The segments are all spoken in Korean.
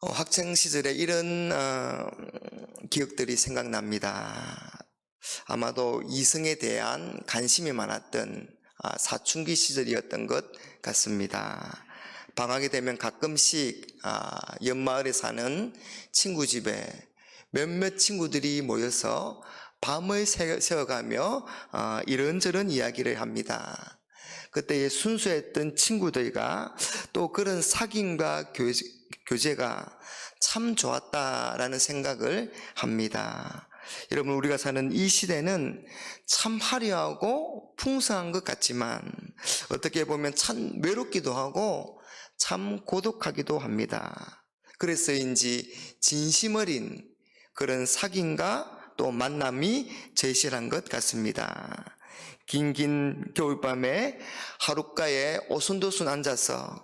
학창 시절에 이런 기억들이 생각납니다. 아마도 이성에 대한 관심이 많았던 사춘기 시절이었던 것 같습니다. 방학이 되면 가끔씩 옆마을에 사는 친구 집에 몇몇 친구들이 모여서 밤을 새워가며 이런저런 이야기를 합니다. 그때 순수했던 친구들과 또 그런 사귐과 교제가 참 좋았다라는 생각을 합니다. 여러분, 우리가 사는 이 시대는 참 화려하고 풍성한 것 같지만 어떻게 보면 참 외롭기도 하고 참 고독하기도 합니다. 그래서인지 진심 어린 그런 사귐과 또 만남이 제실한 것 같습니다. 긴 겨울밤에 하룻가에 오순도순 앉아서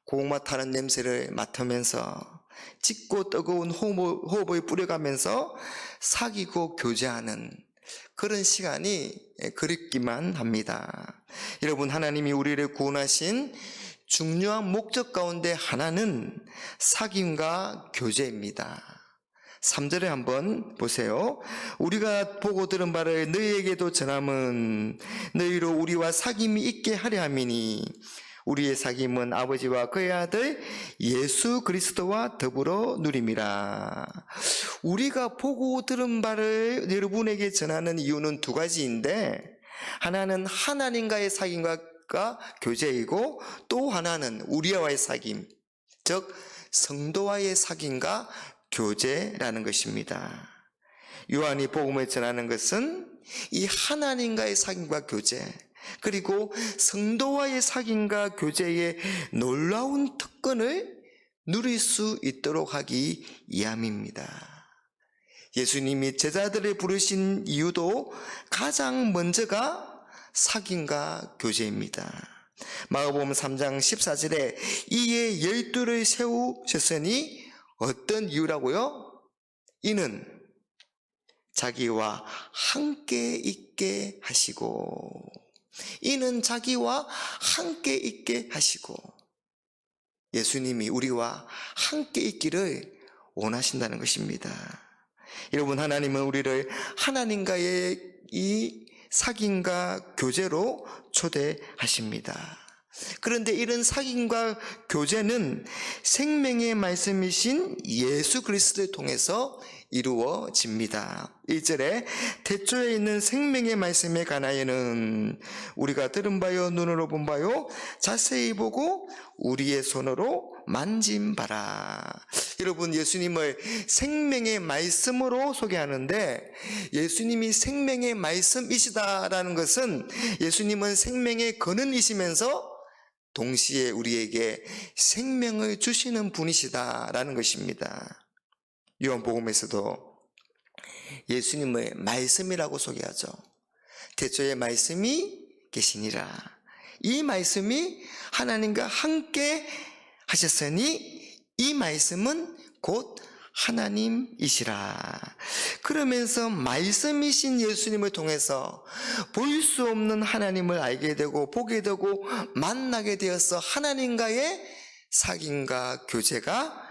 고구마 타는 냄새를 맡으면서 짙고 뜨거운 호흡을 뿌려가면서 사귀고 교제하는 그런 시간이 그립기만 합니다. 여러분, 하나님이 우리를 구원하신 중요한 목적 가운데 하나는 사귐과 교제입니다. 3절에 한번 보세요. 우리가 보고 들은 바를 너희에게도 전함은 너희로 우리와 사귐이 있게 하려 함이니 우리의 사귐은 아버지와 그의 아들 예수 그리스도와 더불어 누림이라. 우리가 보고 들은 바를 여러분에게 전하는 이유는 두 가지인데, 하나는 하나님과의 사귐과 교제이고 또 하나는 우리와의 사귐, 즉 성도와의 사귐과 교제라는 것입니다. 요한이 복음을 전하는 것은 이 하나님과의 사귐과 교제, 그리고 성도와의 사귐과 교제의 놀라운 특권을 누릴 수 있도록 하기 위함입니다. 예수님이 제자들을 부르신 이유도 가장 먼저가 사귐과 교제입니다. 마가복음 3장 14절에 이에 12를 세우셨으니 어떤 이유라고요? 이는 자기와 함께 있게 하시고, 이는 자기와 함께 있게 하시고, 예수님이 우리와 함께 있기를 원하신다는 것입니다. 여러분, 하나님은 우리를 하나님과의 이 사귐과 교제로 초대하십니다. 그런데 이런 사귐과 교제는 생명의 말씀이신 예수 그리스도를 통해서 이루어집니다. 1절에 태초에 있는 생명의 말씀에 관하여는 우리가 들은 바요 눈으로 본 바요 자세히 보고 우리의 손으로 만진 바라. 여러분, 예수님을 생명의 말씀으로 소개하는데, 예수님이 생명의 말씀이시다라는 것은 예수님은 생명의 근원이시면서 동시에 우리에게 생명을 주시는 분이시다라는 것입니다. 요한복음에서도 예수님을 말씀이라고 소개하죠. 태초에 말씀이 계시니라. 이 말씀이 하나님과 함께 하셨으니 이 말씀은 곧 하나님이시라. 그러면서 말씀이신 예수님을 통해서 볼 수 없는 하나님을 알게 되고 보게 되고 만나게 되어서 하나님과의 사귐과 교제가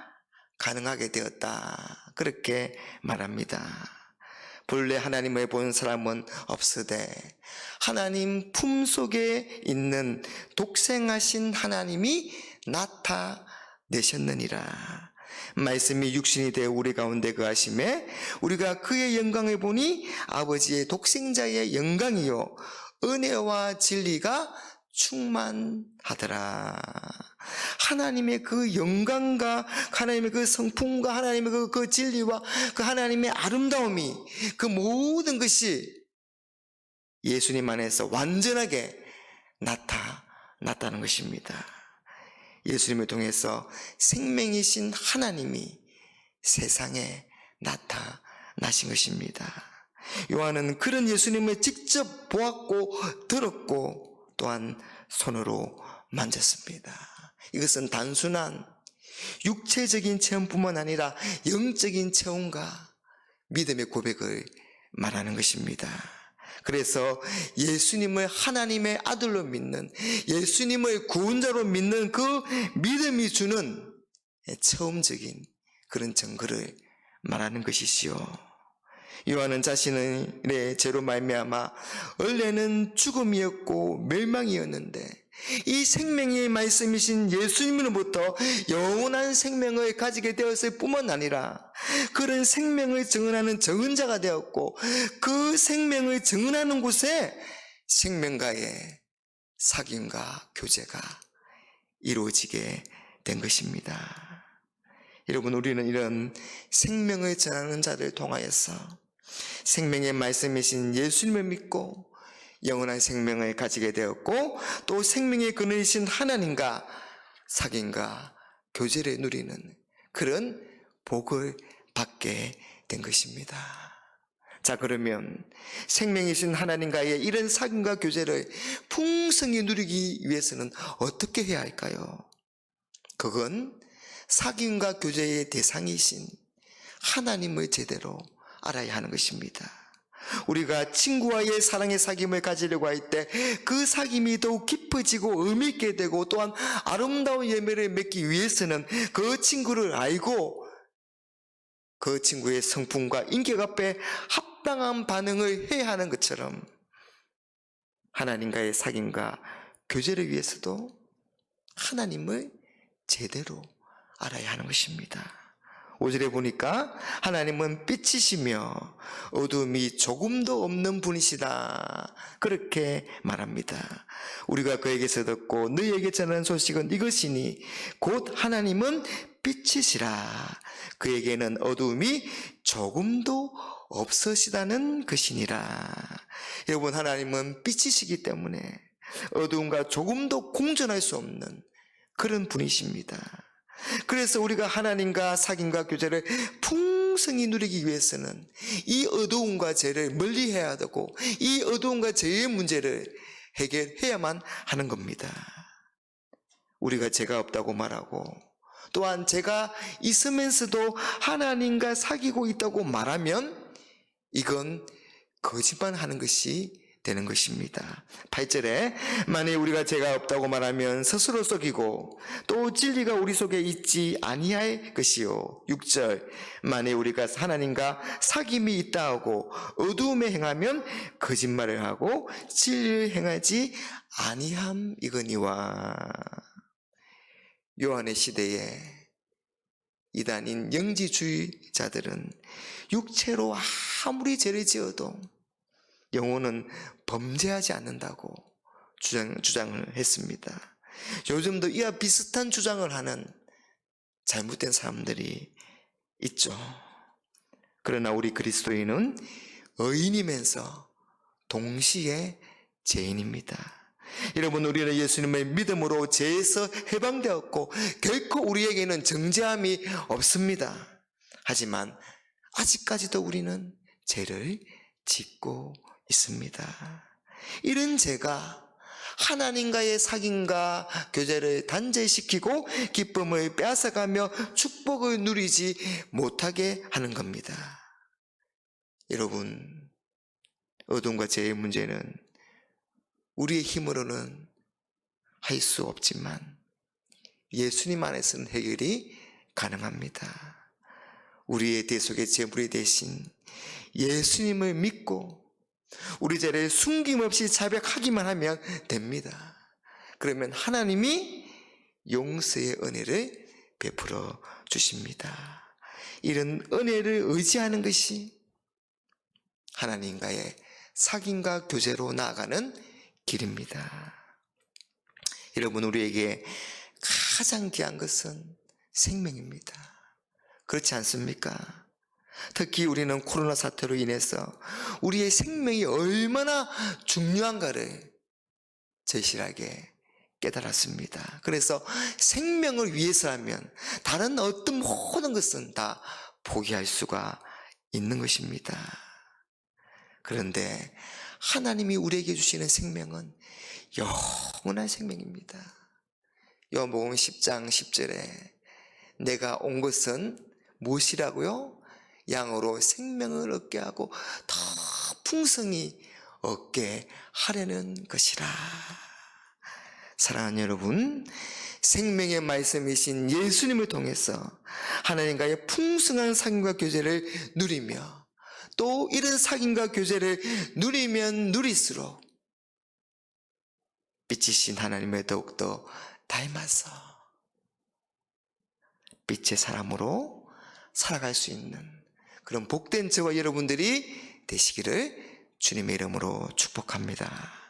가능하게 되었다, 그렇게 말합니다. 본래 하나님을 본 사람은 없으되 하나님 품속에 있는 독생하신 하나님이 나타내셨느니라. 말씀이 육신이 되어 우리 가운데 거하심에 우리가 그의 영광을 보니 아버지의 독생자의 영광이요 은혜와 진리가 충만하더라. 하나님의 그 영광과 하나님의 그 성품과 하나님의 그 진리와 그 하나님의 아름다움이, 그 모든 것이 예수님 안에서 완전하게 나타났다는 것입니다. 예수님을 통해서 생명이신 하나님이 세상에 나타나신 것입니다. 요한은 그런 예수님을 직접 보았고 들었고 또한 손으로 만졌습니다. 이것은 단순한 육체적인 체험뿐만 아니라 영적인 체험과 믿음의 고백을 말하는 것입니다. 그래서 예수님을 하나님의 아들로 믿는, 예수님을 구원자로 믿는 그 믿음이 주는 체험적인 그런 증거를 말하는 것이지요. 요한은 자신의 죄로 말미암아 원래는 죽음이었고 멸망이었는데 이 생명의 말씀이신 예수님으로부터 영원한 생명을 가지게 되었을 뿐만 아니라 그런 생명을 증언하는 증언자가 되었고 그 생명을 증언하는 곳에 생명과의 사귐과 교제가 이루어지게 된 것입니다. 여러분, 우리는 이런 생명을 전하는 자를 통하여서 생명의 말씀이신 예수님을 믿고 영원한 생명을 가지게 되었고 또 생명의 근원이신 하나님과 사귐과 교제를 누리는 그런 복을 받게 된 것입니다. 자, 그러면 생명이신 하나님과의 이런 사귐과 교제를 풍성히 누리기 위해서는 어떻게 해야 할까요? 그건 사귐과 교제의 대상이신 하나님을 제대로 알아야 하는 것입니다. 우리가 친구와의 사랑의 사귐을 가지려고 할 때 그 사귐이 더욱 깊어지고 의미 있게 되고 또한 아름다운 열매를 맺기 위해서는 그 친구를 알고 그 친구의 성품과 인격 앞에 합당한 반응을 해야 하는 것처럼 하나님과의 사귐과 교제를 위해서도 하나님을 제대로 알아야 하는 것입니다. 5절에 보니까 하나님은 빛이시며 어둠이 조금도 없는 분이시다, 그렇게 말합니다. 우리가 그에게서 듣고 너희에게 전하는 소식은 이것이니 곧 하나님은 빛이시라, 그에게는 어둠이 조금도 없으시다는 것이니라. 여러분, 하나님은 빛이시기 때문에 어둠과 조금도 공존할 수 없는 그런 분이십니다. 그래서 우리가 하나님과 사귐과 교제를 풍성히 누리기 위해서는 이 어두움과 죄를 멀리해야 되고 이 어두움과 죄의 문제를 해결해야만 하는 겁니다. 우리가 죄가 없다고 말하고 또한 죄가 있으면서도 하나님과 사귀고 있다고 말하면 이건 거짓말하는 것이 되는 것입니다. 8절에 만일 우리가 죄가 없다고 말하면 스스로 속이고 또 진리가 우리 속에 있지 아니할 것이요. 6절 만일 우리가 하나님과 사귐이 있다 하고 어두움에 행하면 거짓말을 하고 진리를 행하지 아니함이거니와. 요한의 시대에 이단인 영지주의자들은 육체로 아무리 죄를 지어도 영혼은 범죄하지 않는다고 주장을 했습니다. 요즘도 이와 비슷한 주장을 하는 잘못된 사람들이 있죠. 그러나 우리 그리스도인은 의인이면서 동시에 죄인입니다. 여러분, 우리는 예수님의 믿음으로 죄에서 해방되었고 결코 우리에게는 정죄함이 없습니다. 하지만 아직까지도 우리는 죄를 짓고 있습니다. 이런 죄가 하나님과의 사귐과 교제를 단절시키고 기쁨을 빼앗아가며 축복을 누리지 못하게 하는 겁니다. 여러분, 어둠과 죄의 문제는 우리의 힘으로는 할 수 없지만 예수님 안에서는 해결이 가능합니다. 우리의 대속의 제물이 되신 예수님을 믿고 우리 죄를 숨김없이 자백하기만 하면 됩니다. 그러면 하나님이 용서의 은혜를 베풀어 주십니다. 이런 은혜를 의지하는 것이 하나님과의 사귐과 교제로 나아가는 길입니다. 여러분, 우리에게 가장 귀한 것은 생명입니다. 그렇지 않습니까? 특히 우리는 코로나 사태로 인해서 우리의 생명이 얼마나 중요한가를 절실하게 깨달았습니다. 그래서 생명을 위해서라면 다른 어떤 모든 것은 다 포기할 수가 있는 것입니다. 그런데 하나님이 우리에게 주시는 생명은 영원한 생명입니다. 요한복음 10장 10절에 내가 온 것은 무엇이라고요? 양으로 생명을 얻게 하고 더 풍성히 얻게 하려는 것이라. 사랑하는 여러분, 생명의 말씀이신 예수님을 통해서 하나님과의 풍성한 사귐과 교제를 누리며 또 이런 사귐과 교제를 누리면 누릴수록 빛이신 하나님을 더욱더 닮아서 빛의 사람으로 살아갈 수 있는 그런 복된 저와 여러분들이 되시기를 주님의 이름으로 축복합니다.